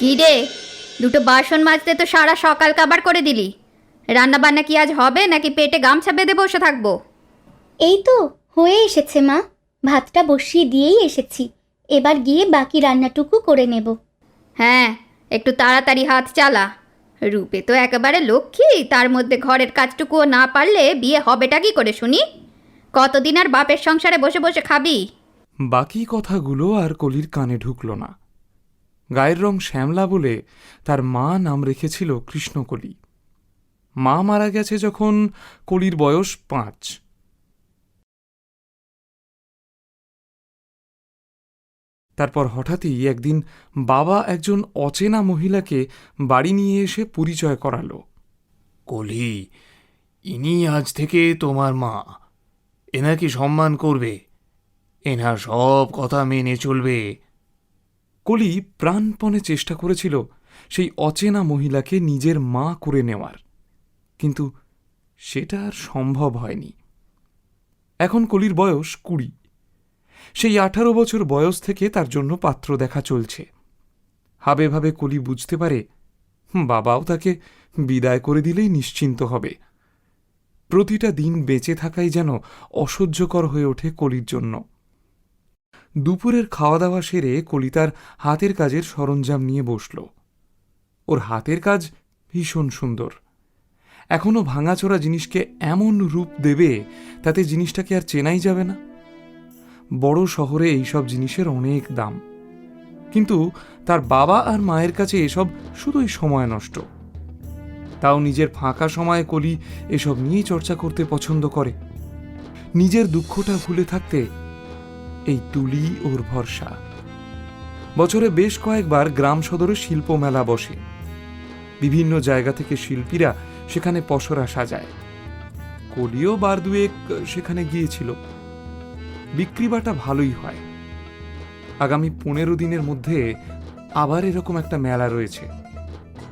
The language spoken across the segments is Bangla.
কি রে, দুটো বাসন মাজতে তো সারা সকাল কাবার করে দিলি। রান্না বান্না কি আজ হবে নাকি পেটে গামছা বেঁধে বসে থাকবো? এই তো হয়ে এসেছে মা, ভাতটা বসিয়ে দিয়েই এসেছি। এবার গিয়ে বাকি রান্নাটুকু করে নেব। হ্যাঁ, একটু তাড়াতাড়ি হাত চালা। রূপে তো একেবারে লক্ষ্মী, তার মধ্যে ঘরের কাজটুকুও না পারলে বিয়ে হবেটা কি করে শুনি? কতদিন আর বাপের সংসারে বসে বসে খাবি? বাকি কথাগুলো আর কলির কানে ঢুকল না। গায়ের রং শ্যামলা বলে তার মা নাম রেখেছিল কৃষ্ণকলি। মা মারা গেছে যখন কলির বয়স 5। তারপর হঠাৎই একদিন বাবা একজন অচেনা মহিলাকে বাড়ি নিয়ে এসে পরিচয় করালো। কলি, ইনি আজ থেকে তোমার মা। এনাকে সম্মান করবে, এনার সব কথা মেনে চলবে। কলি প্রাণপণে চেষ্টা করেছিল সেই অচেনা মহিলাকে নিজের মা করে নেওয়ার, কিন্তু সেটা আর সম্ভব হয়নি। এখন কলির বয়স 20। সেই 18 বছর বয়স থেকে তার জন্য পাত্র দেখা চলছে। ভাবে ভাবে কলি বুঝতে পারে বাবাও তাকে বিদায় করে দিলেই নিশ্চিন্ত হবে। প্রতিটা দিন বেঁচে থাকাই যেন অসহ্যকর হয়ে ওঠে কলির জন্য। দুপুরের খাওয়া দাওয়া সেরে কলি তার হাতের কাজের সরঞ্জাম নিয়ে বসল। ওর হাতের কাজ ভীষণ সুন্দর। এখনো ভাঙাচোরা জিনিসকে এমন রূপ দেবে তাতে জিনিসটাকে আর চেনাই যাবে না। বড় শহরে এইসব জিনিসের অনেক দাম, কিন্তু তার বাবা আর মায়ের কাছে এসব শুধুই সময় নষ্ট। তাও নিজের ফাঁকা সময়ে কলি এসব নিয়েই চর্চা করতে পছন্দ করে। নিজের দুঃখটা ভুলে থাকতে এই তুলি ওর ভরসা। বছরে বেশ কয়েকবার গ্রাম সদরে শিল্প মেলা বসে। বিভিন্ন জায়গা থেকে শিল্পীরা সেখানে পসরা সাজায়। কলিও বার দুয়েক সেখানে গিয়েছিল। বিক্রিবাটা ভালোই হয়। আগামী 15 দিনের মধ্যে আবার এরকম একটা মেলা রয়েছে,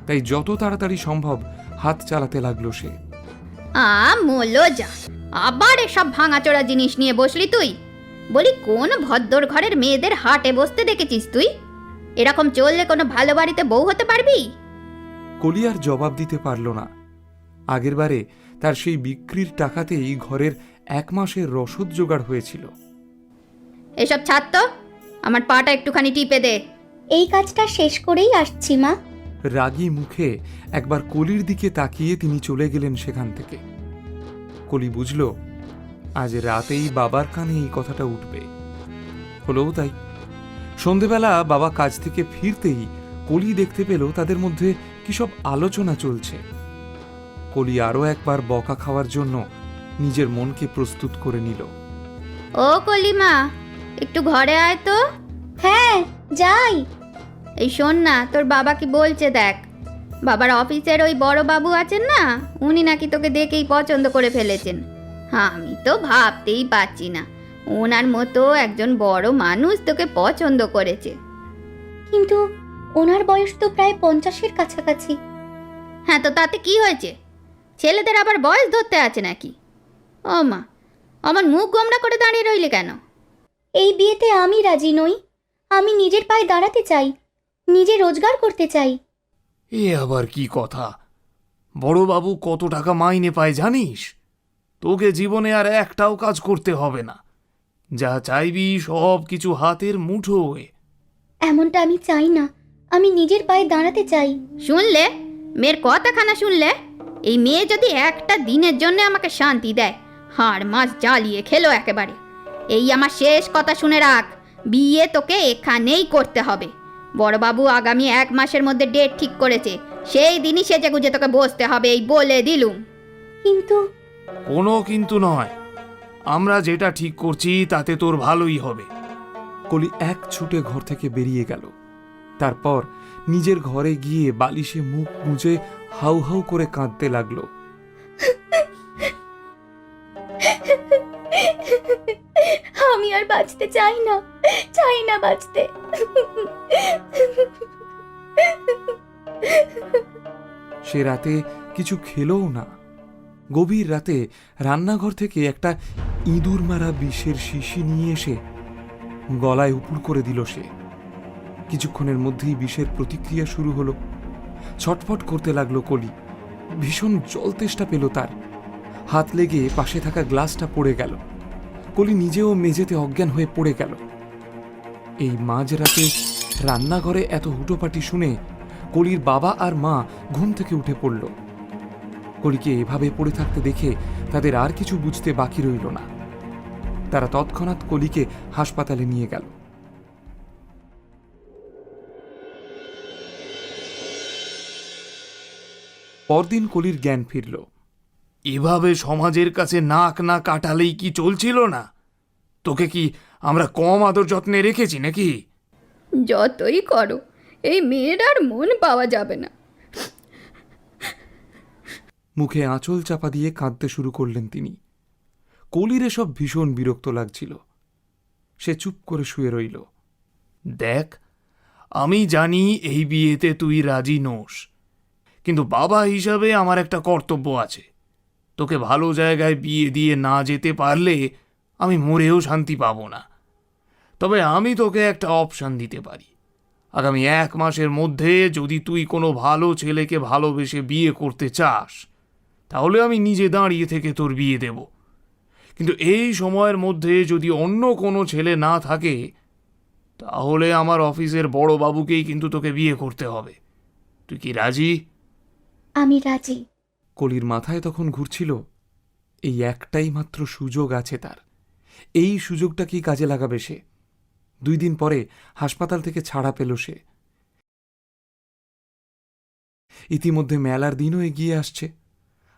তাই যত তাড়াতাড়ি সম্ভব হাত চালাতে লাগলো সে। মোলো যা, আবার এসব ভাঙাচোরা জিনিস নিয়ে বসলি তুই? বলি, কোন ভদ্র ঘরের মেয়েদের হাটে বসতে দেখেছিস তুই? এরকম চললে কোনো ভালো বাড়িতে বউ হতে পারবি? কলি আর জবাব দিতে পারল না। আগেরবারে তার সেই বিক্রির টাকাতেই ঘরের 1 মাসের রসদ জোগাড় হয়েছিল। এসব ছাড় তো, আমার পাটা একটুখানি টিপে দে। এই কাজটা শেষ করেই আসছি মা। রাগী মুখে একবার কলির দিকে তাকিয়ে তিনি চলে গেলেন সেখান থেকে। কলি বুঝল আজ রাতেই বাবার কানে এই কথাটা উঠবে। হলেও তাই। সন্ধেবেলা বাবা কাজ থেকে ফিরতেই কলি দেখতে পেল তাদের মধ্যে কি সব আলোচনা চলছে। কলি আরও একবার বকা খাওয়ার জন্য নিজের মনকে প্রস্তুত করে নিল। ও কলিমা, একটু ঘরে আয় তো। হ্যাঁ, যাই। এই শোন না, তোর বাবা কি বলছে দেখ। বাবার অফিসের ওই বড় বাবু আছেন না, উনি নাকি তোকে দেখেই পছন্দ করে ফেলেছেন। আমি তো ভাবতেই পারছি না ওনার মতো একজন বড় মানুষ তোকে পছন্দ করেছে। কিন্তু ওনার বয়স তো প্রায় 50-এর কাছাকাছি। হ্যাঁ, তো তাতে কি হয়েছে? ছেলেদের আবার বয়স ধরতে আছে নাকি? ও মা, আমার মুখ গোমড়া করে দাঁড়িয়ে রইলে কেন? এই বিয়েতে আমি রাজি নই। আমি নিজের পায়ে দাঁড়াতে চাই, নিজে রোজগার করতে চাই। এ আবার কি কথা? বড়বাবু কত টাকা মাইনে পায় জানিস? তোকে জীবনে আর একটাও কাজ করতে হবে না, যা চাইবি সব কিছু হাতের মুঠোয়। এমনটা আমি চাই না। আমি নিজের পায়ে দাঁড়াতে চাই। শুনলে মেয়ের কথাখানা? শুনলে? এই মেয়ে যদি একটা দিনের জন্য আমাকে শান্তি দেয়, হাড় মাছ জ্বালিয়ে খেলো একেবারে। এই আমার শেষ কথা শুনে রাখ, বিয়ে তোকে এখানেই করতে হবে। বড়বাবু আগামী 1 মাসের মধ্যে ডেট ঠিক করেছে, সেই দিনই সেজে গুজে তোকে বসতে হবে, এই বলে দিলুম। কিন্তু কোনো কিন্তু নয়, আমরা যেটা ঠিক করছি তাতে তোর ভালোই হবে। কলি এক ছুটে ঘর থেকে বেরিয়ে গেল। তারপর নিজের ঘরে গিয়ে বালিশে মুখ গুঁজে হাউ হাউ করে কাঁদতে লাগলো। আমি আর বাঁচতে চাই না, চাই না বাঁচতে। সে রাতে কিছু খেলও না। গভীর রাতে রান্নাঘর থেকে একটা ইঁদুর মারা বিষের শিশি নিয়ে এসে গলায় উপুড় করে দিল সে। কিছুক্ষণের মধ্যেই বিষের প্রতিক্রিয়া শুরু হলো। ছটফট করতে লাগলো কলি। ভীষণ জল তেষ্টা পেল তার। হাত লেগে পাশে থাকা গ্লাসটা পড়ে গেল। কলি নিজেও মেঝেতে অজ্ঞান হয়ে পড়ে গেল। এই মাঝরাতে রান্নাঘরে এত হুটোপাটি শুনে কলির বাবা আর মা ঘুম থেকে উঠে পড়ল। কলিকে এভাবে পড়ে থাকতে দেখে তাদের আর কিছু বুঝতে বাকি রইল না। তারা তৎক্ষণাৎ কলিকে হাসপাতালে নিয়ে গেল। পরদিন কলির জ্ঞান ফিরল। এভাবে সমাজের কাছে নাক না কাটালেই কি চলছিল না? তোকে কি আমরা কম আদর যত্নে রেখেছি নাকি? যতই করো, এই মেয়ের আর মন পাওয়া যাবে না। মুখে আঁচল চাপা দিয়ে কাঁদতে শুরু করলেন তিনি। কলির এসব ভীষণ বিরক্ত লাগছিল। সে চুপ করে শুয়ে রইল। দেখ, আমি জানি এই বিয়েতে তুই রাজি নোস, কিন্তু বাবা হিসাবে আমার একটা কর্তব্য আছে। তোকে ভালো জায়গায় বিয়ে দিয়ে না যেতে পারলে আমি মরেও শান্তি পাবো না। তবে আমি তোকে একটা অপশন দিতে পারি। আগামী 1 মাসের মধ্যে যদি তুই কোনো ভালো ছেলেকে ভালোবেসে বিয়ে করতে চাস, তাহলে আমি নিজে দাঁড়িয়ে থেকে তোর বিয়ে দেব। কিন্তু এই সময়ের মধ্যে যদি অন্য কোনো ছেলে না থাকে, তাহলে আমার অফিসের বড় বাবুকেই কিন্তু তোকে বিয়ে করতে হবে। তুই কি রাজি? আমি রাজি। কলির মাথায় তখন ঘুরছিল, এই একটাই মাত্র সুযোগ আছে তার। এই সুযোগটা কি কাজে লাগাবে সে? 2 দিন পরে হাসপাতাল থেকে ছাড়া পেল সে। ইতিমধ্যে মেলার দিনও এগিয়ে আসছে।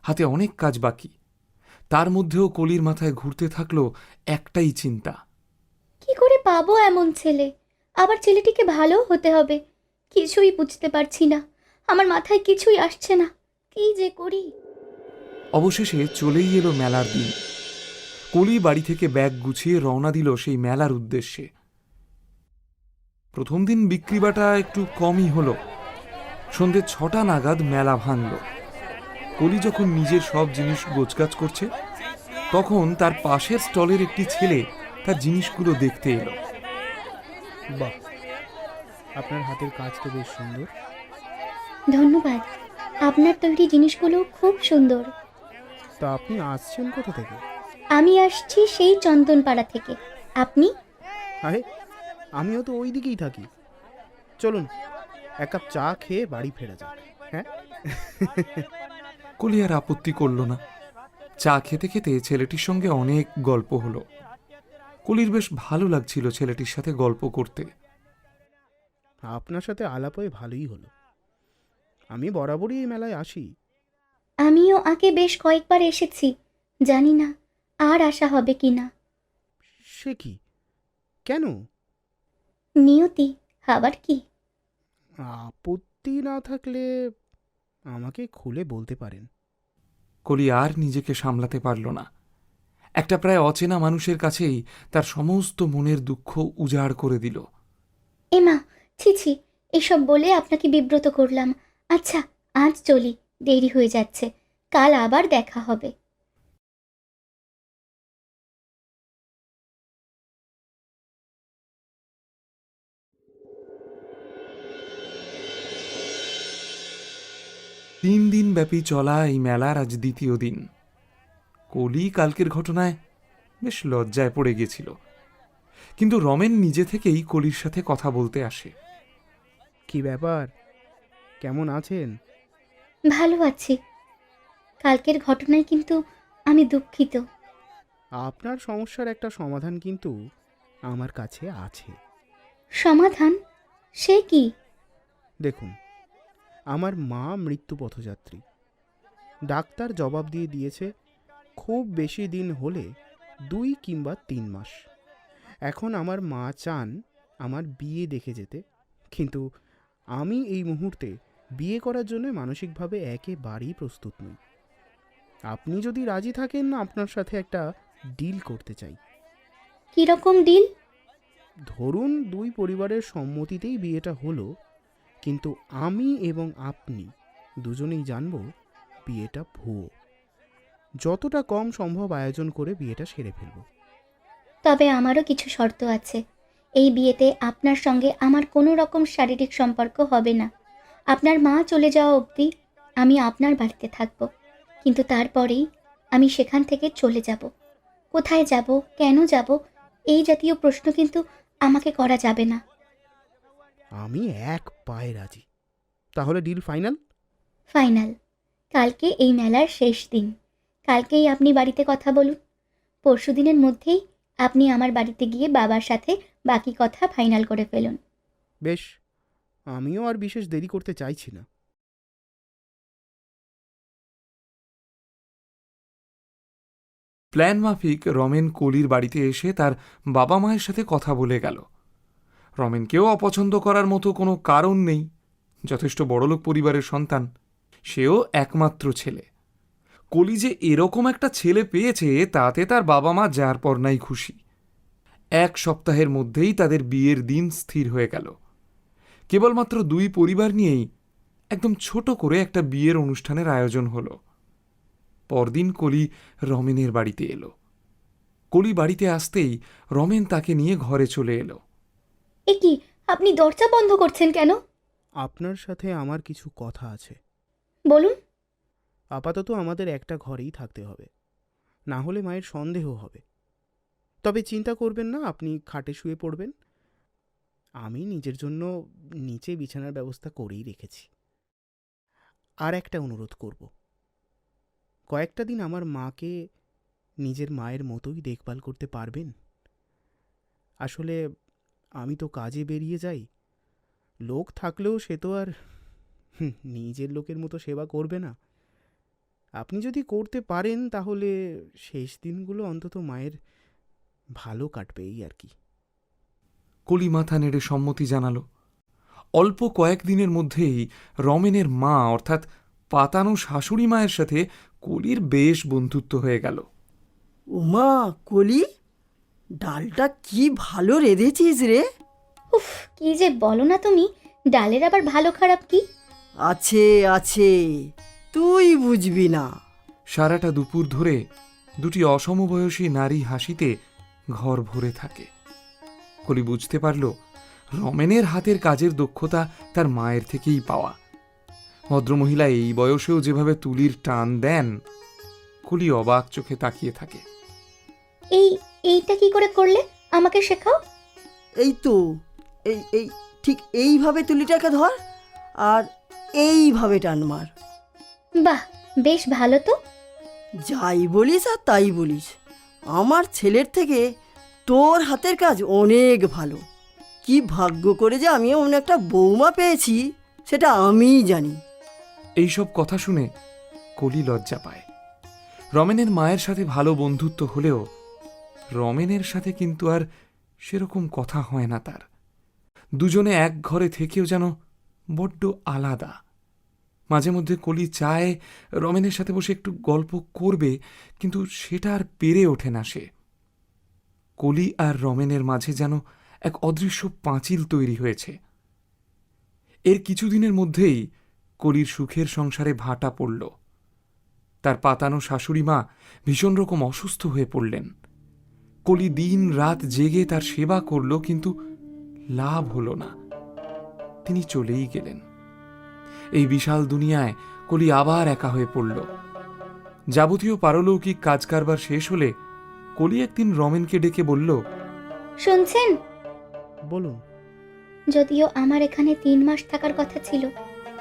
হাতে অনেক কাজ বাকি। তার মধ্যেও কলির মাথায় ঘুরতে থাকলো একটাই চিন্তা, কি করে পাবো এমন ছেলে? আবার ছেলেটিকে ভালো হতে হবে। কিছুই বুঝতে পারছি না, আমার মাথায় কিছুই আসছে না। কি যে করি। অবশেষে চলেই এলো মেলার দিন। কলি বাড়ি থেকে ব্যাগ গুছিয়ে রওনা দিল সেই মেলার উদ্দেশ্যে। প্রথম দিন বিক্রিবাটা একটু কমই হলো। সন্ধে 6টা নাগাদ মেলা ভাঙল। কলি যখন নিজের সব জিনিস গোছগাছ করছে, তখন তার পাশের স্টলের একটি ছেলে তার জিনিসগুলো দেখতে এলো। বাহ, আপনার হাতের কাজ তো বেশ সুন্দর। ধন্যবাদ, আপনার তৈরি জিনিসগুলো খুব সুন্দর। তা আপনি আসছেন কোথা থেকে? আমি আসছি সেই চন্দনপাড়া থেকে। আপনি? আরে, আমিও তো ওই দিকেই থাকি। চলুন, 1 কাপ চা খেয়ে বাড়ি ফেরা যাক। হ্যাঁ। কলি আর আপত্তি করল না। চা খেতে খেতে ছেলেটির সঙ্গে অনেক গল্প হলো। কলির বেশ ভালো লাগছিল ছেলেটির সাথে গল্প করতে। আপনার সাথে আলাপ হয়ে ভালোই হলো। আমি বরাবরই এই মেলায় আসি। আমিও আগে বেশ কয়েকবার এসেছি, জানি না আর আসা হবে কি না। সে কি? কেন? নিয়তি, আবার কি? আপত্তি না থাকলে আমাকে খুলে বলতে পারেন। কলি আর নিজেকে সামলাতে পারল না। একটা প্রায় অচেনা মানুষের কাছেই তার সমস্ত মনের দুঃখ উজাড় করে দিল। এমা, ছি ছি, এসব বলে আপনাকে বিব্রত করলাম। আচ্ছা, আজ চলি, দেরি হয়ে যাচ্ছে। কাল আবার দেখা হবে। তিন দিন ব্যাপী চলা এই মেলার আজ দ্বিতীয় দিন। কলি কালকের ঘটনায় বেশ লজ্জায় পড়ে গেছিল, কিন্তু রমেন নিজে থেকেই কলির সাথে কথা বলতে আসে। কি ব্যাপার, কেমন আছেন? ভালো আছি। কালকের ঘটনায় কিন্তু আমি দুঃখিত। আপনার সমস্যার একটা সমাধান কিন্তু আমার কাছে আছে। সমাধান? সে কি? দেখুন, আমার মা মৃত্যু পথযাত্রী। ডাক্তার জবাব দিয়ে দিয়েছে খুব বেশি দিন হলে 2 কিংবা 3 মাস। এখন আমার মা চান আমার বিয়ে দেখে যেতে, কিন্তু আমি এই মুহূর্তে বিয়ে করার জন্য মানসিকভাবে একেবারেই প্রস্তুত নই। আপনি যদি রাজি থাকেন, আপনার সাথে একটা ডিল করতে চাই। কিরকম ডিল? ধরুন 2 পরিবারের সম্মতিতেই বিয়েটা হলো, কিন্তু আমি এবং আপনি দুজনেই জানব বিয়েটা ভুয়ো। যতটা কম সম্ভব আয়োজন করে বিয়েটা সেরে ফেলব। তবে আমারও কিছু শর্ত আছে। এই বিয়েতে আপনার সঙ্গে আমার কোনো রকম শারীরিক সম্পর্ক হবে না। আপনার মা চলে যাওয়া অবধি আমি আপনার বাড়িতে থাকব, কিন্তু তারপরেই আমি সেখান থেকে চলে যাব। কোথায় যাব, কেন যাব, এই জাতীয় প্রশ্ন কিন্তু আমাকে করা যাবে না। আমি এক পায়ে রাজি। তাহলে ডিল ফাইনাল? ফাইনাল। কালকে এই মেলার শেষ দিন, কালকেই আপনি বাড়িতে কথা বলুন। পরশুদিনের মধ্যেই আপনি আমার বাড়িতে গিয়ে বাবার সাথে বাকি কথা ফাইনাল করে ফেলুন। বেশ, আমিও আর বিশেষ দেরি করতে চাইছি না। প্ল্যান মাফিক রমেন কলির বাড়িতে এসে তার বাবা মায়ের সাথে কথা বলে গেল। রমেনকেও অপছন্দ করার মতো কোনো কারণ নেই, যথেষ্ট বড়লোক পরিবারের সন্তান, সেও একমাত্র ছেলে। কলি যে এরকম একটা ছেলে পেয়েছে তাতে তার বাবা মা যার পর নাই খুশি। 1 সপ্তাহের মধ্যেই তাদের বিয়ের দিন স্থির হয়ে গেল। কেবলমাত্র 2 পরিবার নিয়েই একদম ছোট করে একটা বিয়ের অনুষ্ঠানের আয়োজন হলো। পরদিন কলি রমেনের বাড়িতে এলো। কলি বাড়িতে আসতেই রমেন তাকে নিয়ে ঘরে চলে এলো। এ কি, আপনি দরজা বন্ধ করছেন কেন? আপনার সাথে আমার কিছু কথা আছে। বলুন। আপাতত আমাদের একটা ঘরেই থাকতে হবে, না হলে মায়ের সন্দেহ হবে। তবে চিন্তা করবেন না, আপনি খাটে শুয়ে পড়বেন। আমি নিজের জন্য নিচে বিছানার ব্যবস্থা করেই রেখেছি। আর একটা অনুরোধ করব, কয়েকটা দিন আমার মাকে নিজের মায়ের মতোই দেখভাল করতে পারবেন? আসলে আমি তো কাজে বেরিয়ে যাই, লোক থাকলেও সে তো আর নিজের লোকের মতো সেবা করবে না। আপনি যদি করতে পারেন তাহলে শেষ দিনগুলো অন্তত মায়ের ভালো কাটবে, এই আর কি। কলি মাথা নেড়ে সম্মতি জানালো। অল্প কয়েকদিনের মধ্যেই রমেনের মা অর্থাৎ পাতানো শাশুড়ি মায়ের সাথে কলির বেশ বন্ধুত্ব হয়ে গেল। উমা, কলি, ডালটা কি ভালো রেঁধেছিস রে। উফ, কি যে বলো না তুমি, ডালের আবার ভালো খারাপ কি? আছে আছে, তুই বুঝবি না। সারাটা দুপুর ধরে 2টি অসমবয়সী নারী হাসিতে ঘর ভরে থাকে। কলি বুঝতে পারল রমেনের হাতের কাজের দক্ষতা তার মায়ের থেকেই পাওয়া। ভদ্রমহিলা এই বয়সেও যেভাবে তুলির টান দেন, কলি অবাক চোখে তাকিয়ে থাকে। এইটা কি করে করলে, আমাকে শেখাও। এই তো, এই এই ঠিক এইভাবে তুলিটাকে ধর আর এইভাবে টান মার। বাহ, বেশ ভালো তো। যাই বলিস আর তাই বলিস, আমার ছেলের থেকে তোর হাতের কাজ অনেক ভালো। কি ভাগ্য করে যে আমি এমন একটা বৌমা পেয়েছি সেটা আমিই জানি। এইসব কথা শুনে কলি লজ্জা পায়। রমেনের মায়ের সাথে ভালো বন্ধুত্ব হলেও রমেনের সাথে কিন্তু আর সেরকম কথা হয় না তার। দুজনে এক ঘরে থেকেও যেন বড্ড আলাদা। মাঝে মধ্যে কলি চায় রমেনের সাথে বসে একটু গল্প করবে, কিন্তু সেটা আর পেরে ওঠে না সে। কলি আর রমেনের মাঝে যেন এক অদৃশ্য পাঁচিল তৈরি হয়েছে। এর কিছুদিনের মধ্যেই কলির সুখের সংসারে ভাটা পড়ল। তার পাতানো শাশুড়ি মা ভীষণ রকম অসুস্থ হয়ে পড়লেন। কলি দিন রাত জেগে তার সেবা করল, কিন্তু লাভ হল না। তিনি চলেই গেলেন। এই বিশাল দুনিয়ায় কলি আবার একা হয়ে পড়ল। যাবতীয় পারলৌকিক কাজ কারবার শেষ হলে কলি একদিন রমেনকে ডেকে বলল, শুনছেন? বলুন। যদিও আমার এখানে 3 মাস থাকার কথা ছিল,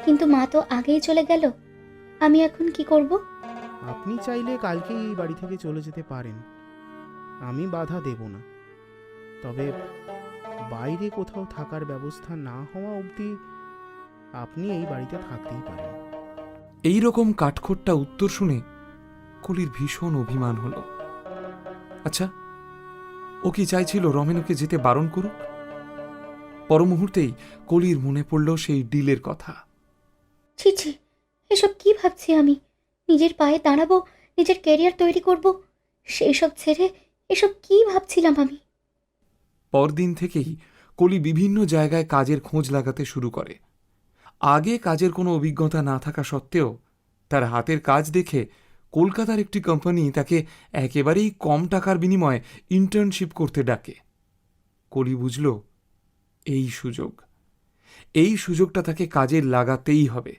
কিন্তু মা তো আগেই চলে গেল। আমি এখন কি করব? আপনি চাইলে কালকেই এই বাড়ি থেকে চলে যেতে পারেন, আমি বাধা দেব না। তবে বাইরে কোথাও থাকার ব্যবস্থা না হওয়া অবধি আপনি এই বাড়িতে থাকতেই পারেন। এই রকম কাঠখোট্টা উত্তর শুনে কলির ভীষণ অভিমান হল। আচ্ছা, ও কি চাইছিল রমেন ওকে যেতে বারণ করুক? পর মুহূর্তেই কলির মনে পড়ল সেই ডিলের কথা। ছি ছি, এসব কি ভাবছি আমি? নিজের পায়ে দাঁড়াবো, নিজের ক্যারিয়ার তৈরি করব, সেই সব ছেড়ে এসব কি ভাবছিলাম আমি? পরদিন থেকেই কলি বিভিন্ন জায়গায় কাজের খোঁজ লাগাতে শুরু করে। আগে কাজের কোনো অভিজ্ঞতা না থাকা সত্ত্বেও তার হাতের কাজ দেখে কলকাতার একটি কোম্পানি তাকে একেবারেই কম টাকার বিনিময়ে ইন্টার্নশিপ করতে ডাকে। কলি বুঝল এই সুযোগটা তাকে কাজে লাগাতেই হবে।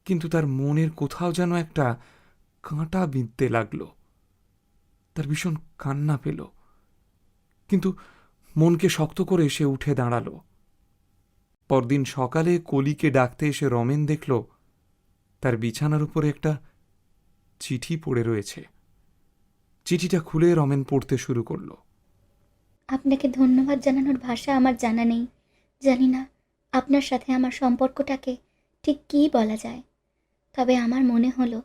কিন্তু তার মনের কোথাও যেন একটা কাঁটা বিঁধতে লাগল। তার ভীষণ কান্না পেল, কিন্তু মনকে শক্ত করে সে উঠে দাঁড়াল। পরদিন সকালে কলিকে ডাকতে এসে রমেন দেখল তার বিছানার উপরে একটা চিঠি পড়ে রয়েছে। চিঠিটা খুলে রমেন পড়তে শুরু করল। আপনাকে ধন্যবাদ জানানোর ভাষা আমার জানা নেই। জানি না আপনার সাথে আমার সম্পর্কটাকে ঠিক কী বলা যায়। তবে আমার মনে হলো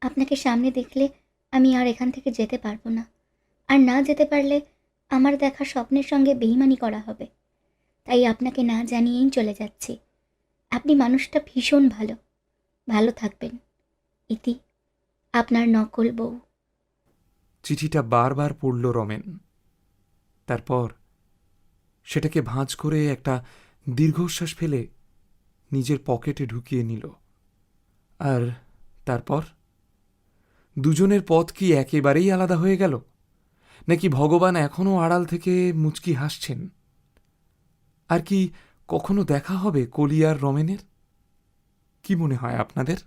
আপনাকে সামনে দেখলে আমি আর এখান থেকে যেতে পারবো না। আর না যেতে পারলে আমার দেখা স্বপ্নের সঙ্গে বেইমানি করা হবে। তাই আপনাকে না জানিয়েই চলে যাচ্ছি। আপনি মানুষটা ভীষণ ভালো। ভালো থাকবেন। ইতি, আপনার নকল বউ। চিঠিটা বারবার পড়ল রমেন। তারপর সেটাকে ভাঁজ করে একটা দীর্ঘশ্বাস ফেলে নিজের পকেটে ঢুকিয়ে নিল। আর তারপর দুজনের পথ কি একেবারেই আলাদা হয়ে গেল, নাকি ভগবান এখনও আড়াল থেকে মুচকি হাসছেন? আর কি কখনো দেখা হবে কলি আর রমেনের? কি মনে হয় আপনাদের?